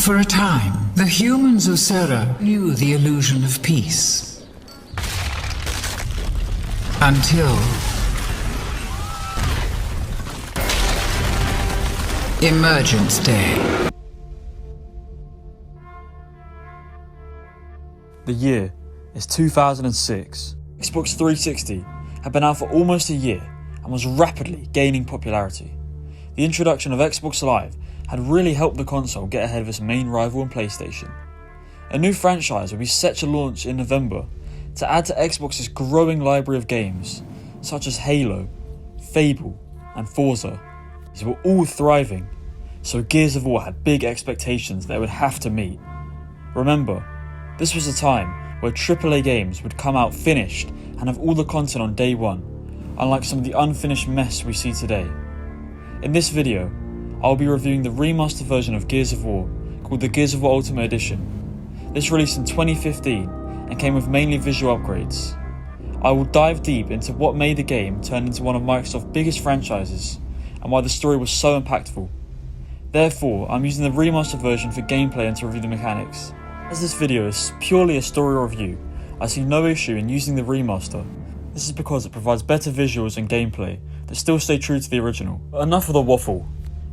For a time, the humans of Serra knew the illusion of peace. Until Emergence Day. The year is 2006. Xbox 360 had been out for almost a year and was rapidly gaining popularity. The introduction of Xbox Live had really helped the console get ahead of its main rival in PlayStation. A new franchise would be set to launch in November to add to Xbox's growing library of games, such as Halo, Fable, and Forza. These were all thriving, so Gears of War had big expectations they would have to meet. Remember, this was a time where AAA games would come out finished and have all the content on day one, unlike some of the unfinished mess we see today. In this video, I'll be reviewing the remastered version of Gears of War called the Gears of War Ultimate Edition. This released in 2015 and came with mainly visual upgrades. I will dive deep into what made the game turn into one of Microsoft's biggest franchises and why the story was so impactful. Therefore, I'm using the remastered version for gameplay and to review the mechanics. As this video is purely a story review, I see no issue in using the remaster. This is because it provides better visuals and gameplay that still stay true to the original. But enough of the waffle,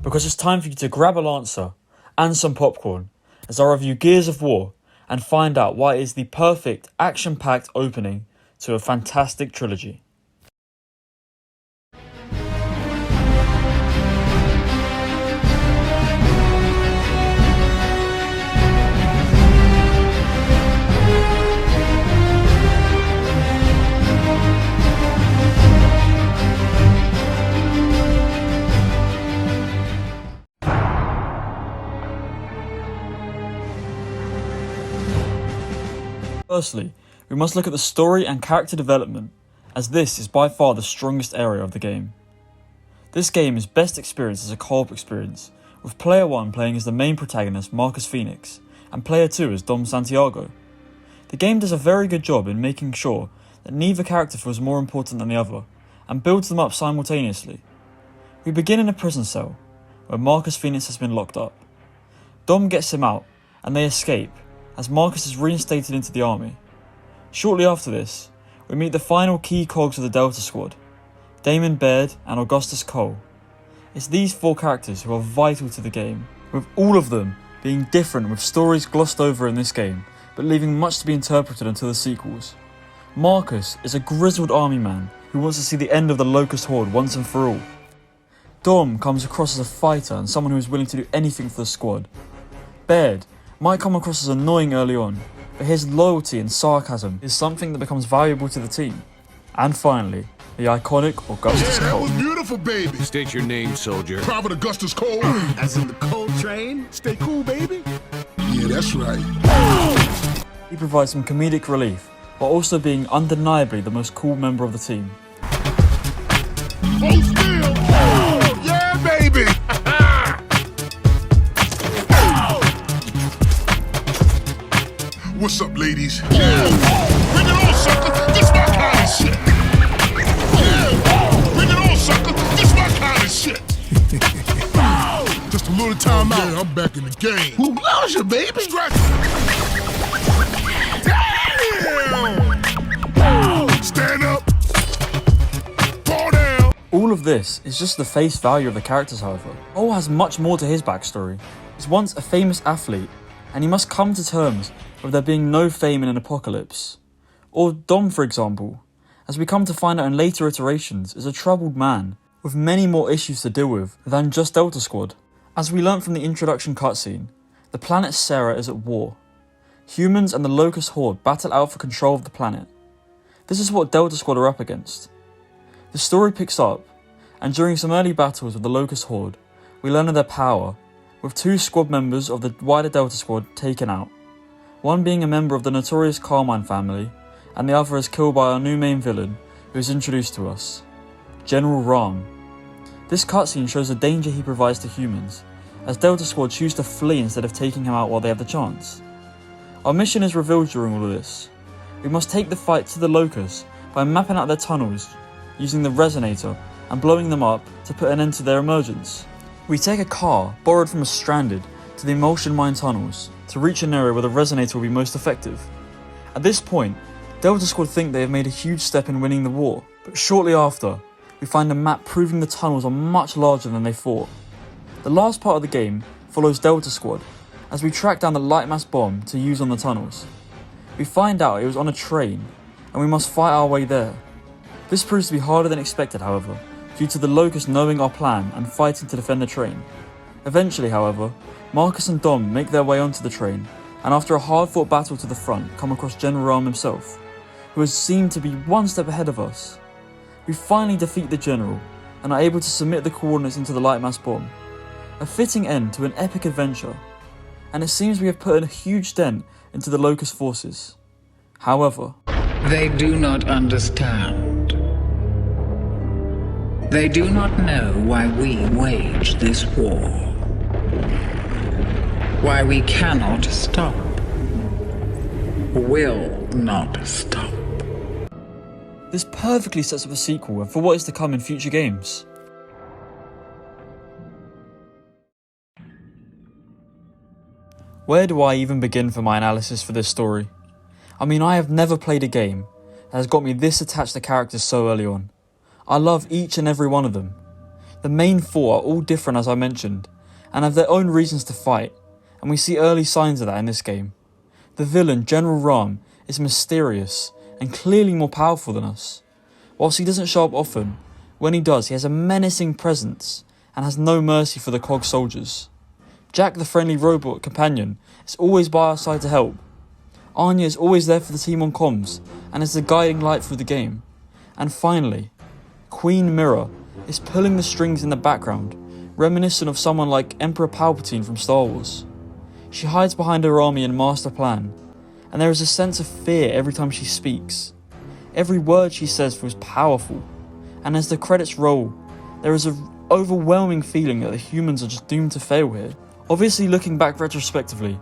because it's time for you to grab a Lancer and some popcorn as I review Gears of War and find out why it is the perfect action-packed opening to a fantastic trilogy. Firstly, we must look at the story and character development, as this is by far the strongest area of the game. This game is best experienced as a co-op experience, with player 1 playing as the main protagonist Marcus Phoenix, and player 2 as Dom Santiago. The game does a very good job in making sure that neither character feels more important than the other, and builds them up simultaneously. We begin in a prison cell, where Marcus Phoenix has been locked up. Dom gets him out, and they escape, as Marcus is reinstated into the army. Shortly after this, we meet the final key cogs of the Delta Squad, Damon Baird and Augustus Cole. It's these four characters who are vital to the game, with all of them being different with stories glossed over in this game, but leaving much to be interpreted until the sequels. Marcus is a grizzled army man who wants to see the end of the Locust Horde once and for all. Dom comes across as a fighter and someone who is willing to do anything for the squad. Baird might come across as annoying early on, but his loyalty and sarcasm is something that becomes valuable to the team. And finally, the iconic Augustus Cole. That was beautiful, baby. State your name, soldier. Private Augustus Cole. As in the Cole train? Stay cool, baby. Yeah, that's right. He provides some comedic relief, while also being undeniably the most cool member of the team. Hold still. Yeah, baby. What's up, ladies? Yeah. Bring it on, sucker. This my kind of shit. Yeah. Bring it on, sucker. This my kind of shit. Just a little time out. Yeah, I'm back in the game. Who loves you, baby? Scratch. Damn. Stand up. Fall down. All of this is just the face value of the characters, however. Cole has much more to his backstory. He's once a famous athlete, and he must come to terms with there being no fame in an apocalypse. Or Dom, for example, as we come to find out in later iterations, is a troubled man, with many more issues to deal with than just Delta Squad. As we learnt from the introduction cutscene, the planet Serra is at war. Humans and the Locust Horde battle out for control of the planet. This is what Delta Squad are up against. The story picks up, and during some early battles with the Locust Horde, we learn of their power, with 2 squad members of the wider Delta Squad taken out. One being a member of the notorious Carmine family, and the other is killed by our new main villain, who is introduced to us, General Ram. This cutscene shows the danger he provides to humans, as Delta Squad choose to flee instead of taking him out while they have the chance. Our mission is revealed during all of this. We must take the fight to the Locusts by mapping out their tunnels, using the resonator and blowing them up to put an end to their emergence. We take a car borrowed from a stranded to the emulsion mine tunnels to reach an area where the resonator will be most effective. At this point, Delta Squad think they have made a huge step in winning the war, but shortly after, we find a map proving the tunnels are much larger than they thought. The last part of the game follows Delta Squad as we track down the light mass bomb to use on the tunnels. We find out it was on a train and we must fight our way there. This proves to be harder than expected, however, due to the Locusts knowing our plan and fighting to defend the train. Eventually, however, Marcus and Dom make their way onto the train and after a hard-fought battle to the front come across General Rahm himself, who has seemed to be one step ahead of us. We finally defeat the General and are able to submit the coordinates into the light mass bomb. A fitting end to an epic adventure, and it seems we have put a huge dent into the Locust forces. However, They do not understand. They do not know why we wage this war. Why we cannot stop. Will not stop. this perfectly sets up a sequel and for what is to come in future games. Where do I even begin for my analysis for this story? I mean, I have never played a game that has got me this attached to characters so early on. I love each and every one of them. The main four are all different, as I mentioned, and have their own reasons to fight, and we see early signs of that in this game. The villain, General Rahm, is mysterious and clearly more powerful than us. Whilst he doesn't show up often, when he does, he has a menacing presence and has no mercy for the cog soldiers. Jack, the friendly robot companion, is always by our side to help. Anya is always there for the team on comms and is the guiding light through the game. And finally, Queen Mirror is pulling the strings in the background, reminiscent of someone like Emperor Palpatine from Star Wars. She hides behind her army and master plan, and there is a sense of fear every time she speaks. Every word she says feels powerful, and as the credits roll, there is an overwhelming feeling that the humans are just doomed to fail here. Obviously, looking back retrospectively,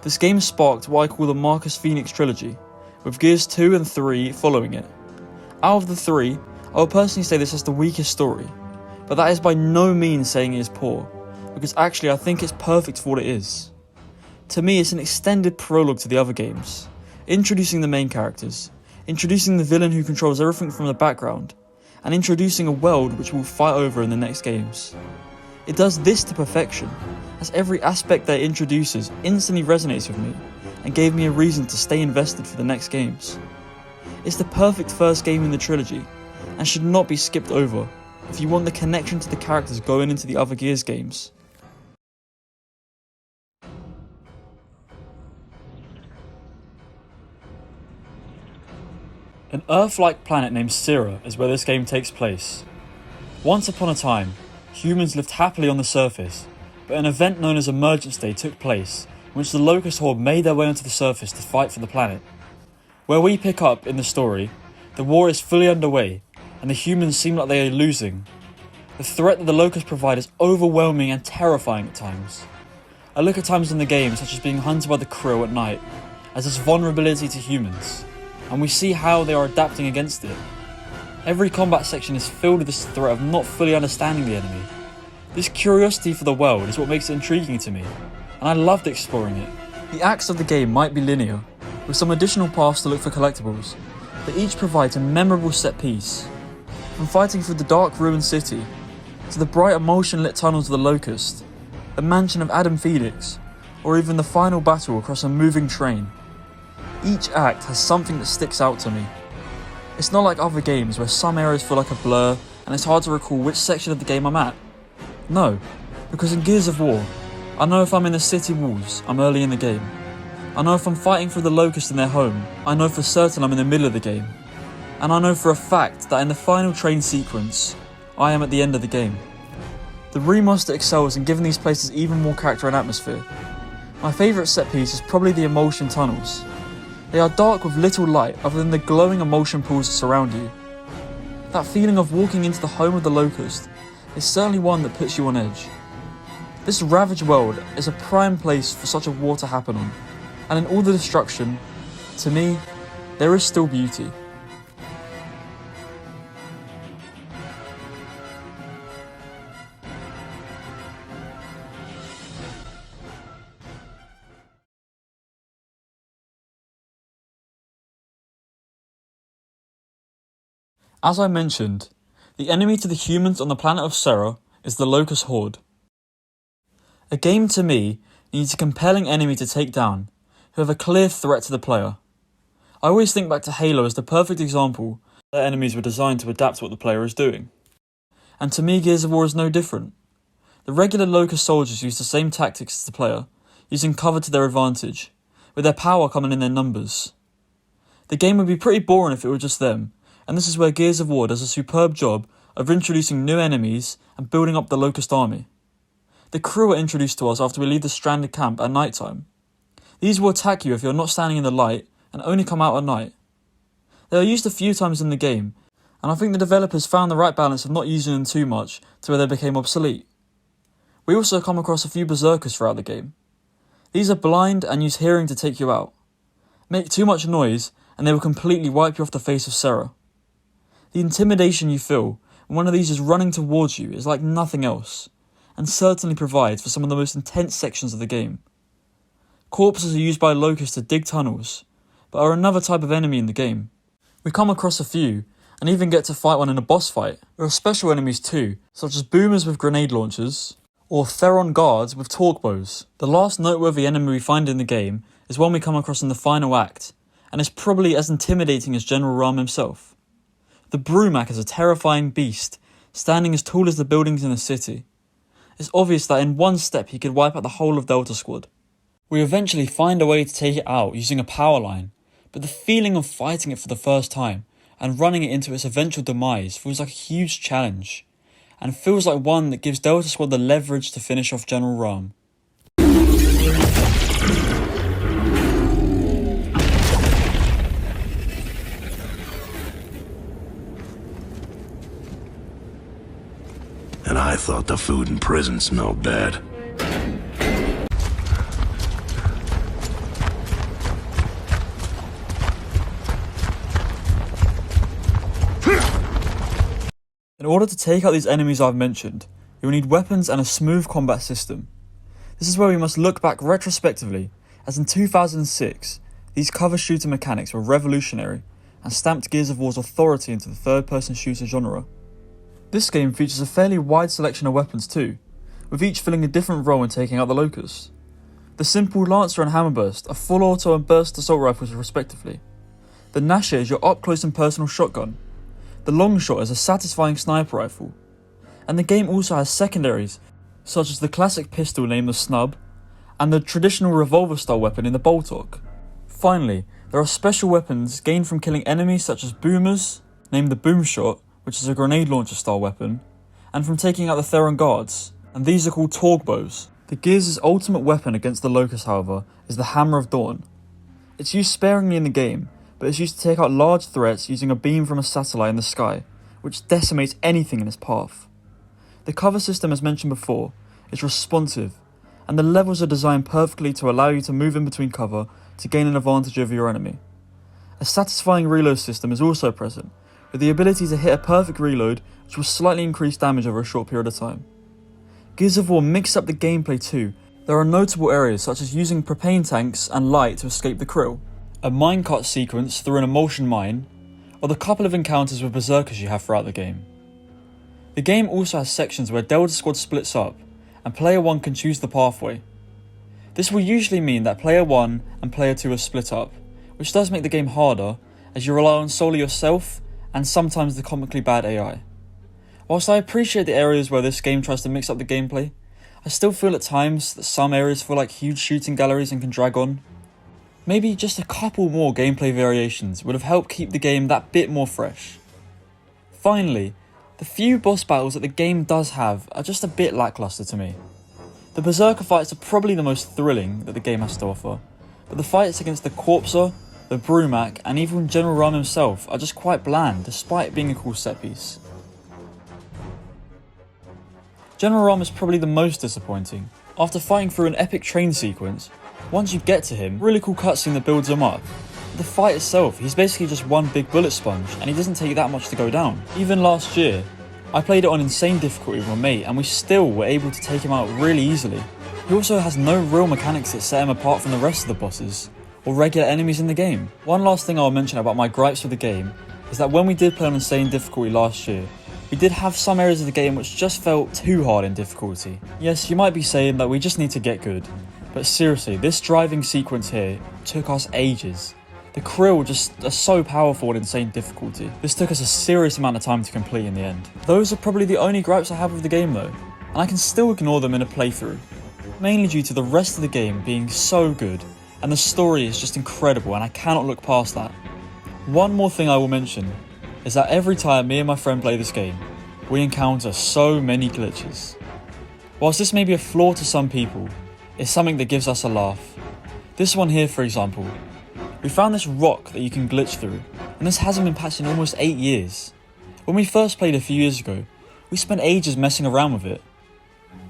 this game sparked what I call the Marcus Phoenix trilogy, with Gears 2 and 3 following it. Out of the three, I would personally say this has the weakest story, but that is by no means saying it is poor, because actually I think it's perfect for what it is. To me, it's an extended prologue to the other games, introducing the main characters, introducing the villain who controls everything from the background, and introducing a world which we'll fight over in the next games. It does this to perfection, as every aspect that it introduces instantly resonates with me, and gave me a reason to stay invested for the next games. It's the perfect first game in the trilogy, and should not be skipped over if you want the connection to the characters going into the other Gears games. An Earth-like planet named Syrah is where this game takes place. Once upon a time, humans lived happily on the surface, but an event known as Emergence Day took place, in which the Locust Horde made their way onto the surface to fight for the planet. Where we pick up in the story, the war is fully underway, and the humans seem like they are losing. The threat that the Locusts provide is overwhelming and terrifying at times. I look at times in the game such as being hunted by the Krill at night, as this vulnerability to humans, and we see how they are adapting against it. Every combat section is filled with this threat of not fully understanding the enemy. This curiosity for the world is what makes it intriguing to me, and I loved exploring it. The acts of the game might be linear, with some additional paths to look for collectibles, but each provides a memorable set piece. From fighting through the dark ruined city, to the bright emotion-lit tunnels of the Locust, the mansion of Adam Phoenix, or even the final battle across a moving train. Each act has something that sticks out to me. It's not like other games where some areas feel like a blur and it's hard to recall which section of the game I'm at. No, because in Gears of War, I know if I'm in the city walls, I'm early in the game. I know if I'm fighting for the Locust in their home, I know for certain I'm in the middle of the game. And I know for a fact that in the final train sequence, I am at the end of the game. The remaster excels in giving these places even more character and atmosphere. My favourite set piece is probably the Emulsion tunnels. They are dark with little light other than the glowing emulsion pools that surround you. That feeling of walking into the home of the Locust is certainly one that puts you on edge. This ravaged world is a prime place for such a war to happen on, and in all the destruction, to me, there is still beauty. As I mentioned, the enemy to the humans on the planet of Sera is the Locust Horde. A game to me needs a compelling enemy to take down, who have a clear threat to the player. I always think back to Halo as the perfect example. Their enemies were designed to adapt to what the player is doing. And to me, Gears of War is no different. The regular Locust soldiers use the same tactics as the player, using cover to their advantage, with their power coming in their numbers. The game would be pretty boring if it were just them, and this is where Gears of War does a superb job of introducing new enemies and building up the Locust army. The crew are introduced to us after we leave the stranded camp at night time. These will attack you if you're not standing in the light and only come out at night. They are used a few times in the game, and I think the developers found the right balance of not using them too much to where they became obsolete. We also come across a few berserkers throughout the game. These are blind and use hearing to take you out. Make too much noise and they will completely wipe you off the face of Sera. The intimidation you feel when one of these is running towards you is like nothing else, and certainly provides for some of the most intense sections of the game. Corpses are used by Locusts to dig tunnels, but are another type of enemy in the game. We come across a few, and even get to fight one in a boss fight. There are special enemies too, such as boomers with grenade launchers, or Theron guards with torque bows. The last noteworthy enemy we find in the game is one we come across in the final act, and is probably as intimidating as General Ram himself. The Brumac is a terrifying beast, standing as tall as the buildings in the city. It's obvious that in one step he could wipe out the whole of Delta Squad. We eventually find a way to take it out using a power line, but the feeling of fighting it for the first time and running it into its eventual demise feels like a huge challenge, and feels like one that gives Delta Squad the leverage to finish off General Ram. And I thought the food in prison smelled bad. In order to take out these enemies I've mentioned, you will need weapons and a smooth combat system. This is where we must look back retrospectively, as in 2006, these cover shooter mechanics were revolutionary and stamped Gears of War's authority into the third-person shooter genre. This game features a fairly wide selection of weapons too, with each filling a different role in taking out the Locusts. The simple Lancer and Hammerburst are full auto and burst assault rifles respectively. The Nasher is your up-close and personal shotgun. The Longshot is a satisfying sniper rifle. And the game also has secondaries, such as the classic pistol named the Snub, and the traditional revolver-style weapon in the Boltok. Finally, there are special weapons gained from killing enemies such as boomers, named the Boomshot, which is a grenade launcher style weapon, and from taking out the Theron guards, and these are called torque bows. The Gears' ultimate weapon against the Locust, however, is the Hammer of Dawn. It's used sparingly in the game, but it's used to take out large threats using a beam from a satellite in the sky, which decimates anything in its path. The cover system, as mentioned before, is responsive, and the levels are designed perfectly to allow you to move in between cover to gain an advantage over your enemy. A satisfying reload system is also present, with the ability to hit a perfect reload which will slightly increase damage over a short period of time. Gears of War mixed up the gameplay too. There are notable areas such as using propane tanks and light to escape the krill, a minecart sequence through an emulsion mine, or the couple of encounters with berserkers you have throughout the game. The game also has sections where Delta Squad splits up, and player 1 can choose the pathway. This will usually mean that player 1 and player 2 are split up, which does make the game harder, as you rely on solely yourself and sometimes the comically bad AI. Whilst I appreciate the areas where this game tries to mix up the gameplay, I still feel at times that some areas feel like huge shooting galleries and can drag on. Maybe just a couple more gameplay variations would have helped keep the game that bit more fresh. Finally, the few boss battles that the game does have are just a bit lackluster to me. The Berserker fights are probably the most thrilling that the game has to offer, but the fights against the Corpser, the Brumac, and even General Ram himself are just quite bland despite being a cool set piece. General Ram is probably the most disappointing. After fighting through an epic train sequence, once you get to him, really cool cutscene that builds him up. The fight itself, he's basically just one big bullet sponge, and he doesn't take that much to go down. Even last year, I played it on insane difficulty with my mate, and we still were able to take him out really easily. He also has no real mechanics that set him apart from the rest of the bosses, or regular enemies in the game. One last thing I'll mention about my gripes with the game is that when we did play on insane difficulty last year, we did have some areas of the game which just felt too hard in difficulty. Yes, you might be saying that we just need to get good, but seriously, this driving sequence here took us ages. The krill just are so powerful in insane difficulty. This took us a serious amount of time to complete in the end. Those are probably the only gripes I have with the game though, and I can still ignore them in a playthrough, mainly due to the rest of the game being so good, and the story is just incredible and I cannot look past that. One more thing I will mention is that every time me and my friend play this game, we encounter so many glitches. Whilst this may be a flaw to some people, it's something that gives us a laugh. This one here, for example, we found this rock that you can glitch through, and this hasn't been patched in almost 8 years. When we first played a few years ago, we spent ages messing around with it.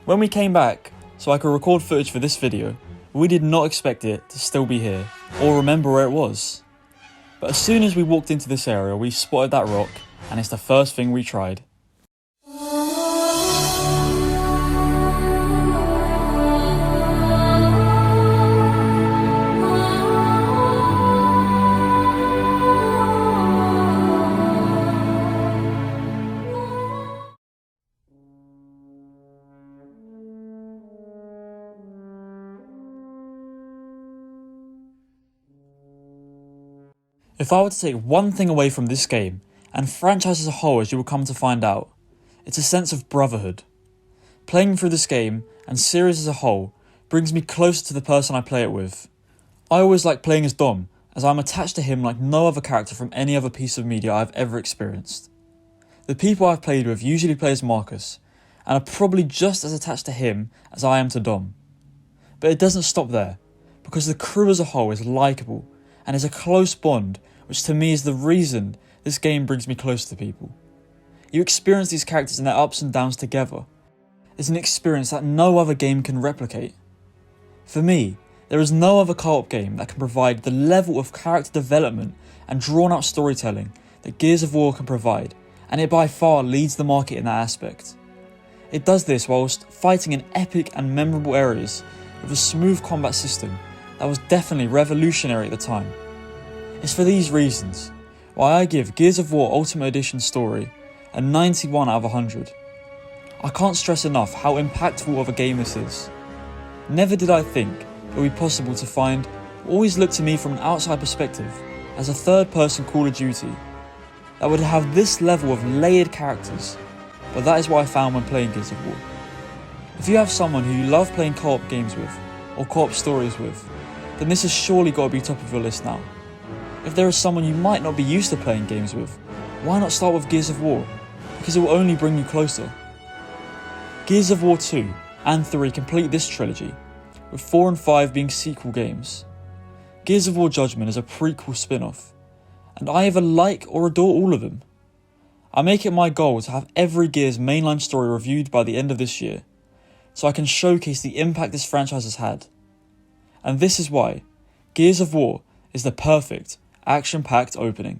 When we came back, so I could record footage for this video, we did not expect it to still be here, or remember where it was. But as soon as we walked into this area, we spotted that rock, and it's the first thing we tried. If I were to take one thing away from this game, and franchise as a whole as you will come to find out, it's a sense of brotherhood. Playing through this game, and series as a whole, brings me closer to the person I play it with. I always like playing as Dom, as I'm attached to him like no other character from any other piece of media I've ever experienced. The people I've played with usually play as Marcus, and are probably just as attached to him as I am to Dom. But it doesn't stop there, because the crew as a whole is likeable, and is a close bond, which to me is the reason this game brings me close to people. You experience these characters and their ups and downs together. It's an experience that no other game can replicate. For me, there is no other co-op game that can provide the level of character development and drawn out storytelling that Gears of War can provide, and it by far leads the market in that aspect. It does this whilst fighting in epic and memorable areas with a smooth combat system that was definitely revolutionary at the time. It's for these reasons why I give Gears of War Ultimate Edition story a 91 out of 100. I can't stress enough how impactful of a game this is. Never did I think it would be possible to find what always looked to me from an outside perspective as a third-person Call of Duty that would have this level of layered characters, but that is what I found when playing Gears of War. If you have someone who you love playing co-op games with, or co-op stories with, then this has surely got to be top of your list now. If there is someone you might not be used to playing games with, why not start with Gears of War, because it will only bring you closer. Gears of War 2 and 3 complete this trilogy, with 4 and 5 being sequel games. Gears of War Judgment is a prequel spin-off, and I either like or adore all of them. I make it my goal to have every Gears mainline story reviewed by the end of this year, so I can showcase the impact this franchise has had. And this is why Gears of War is the perfect, action-packed opening.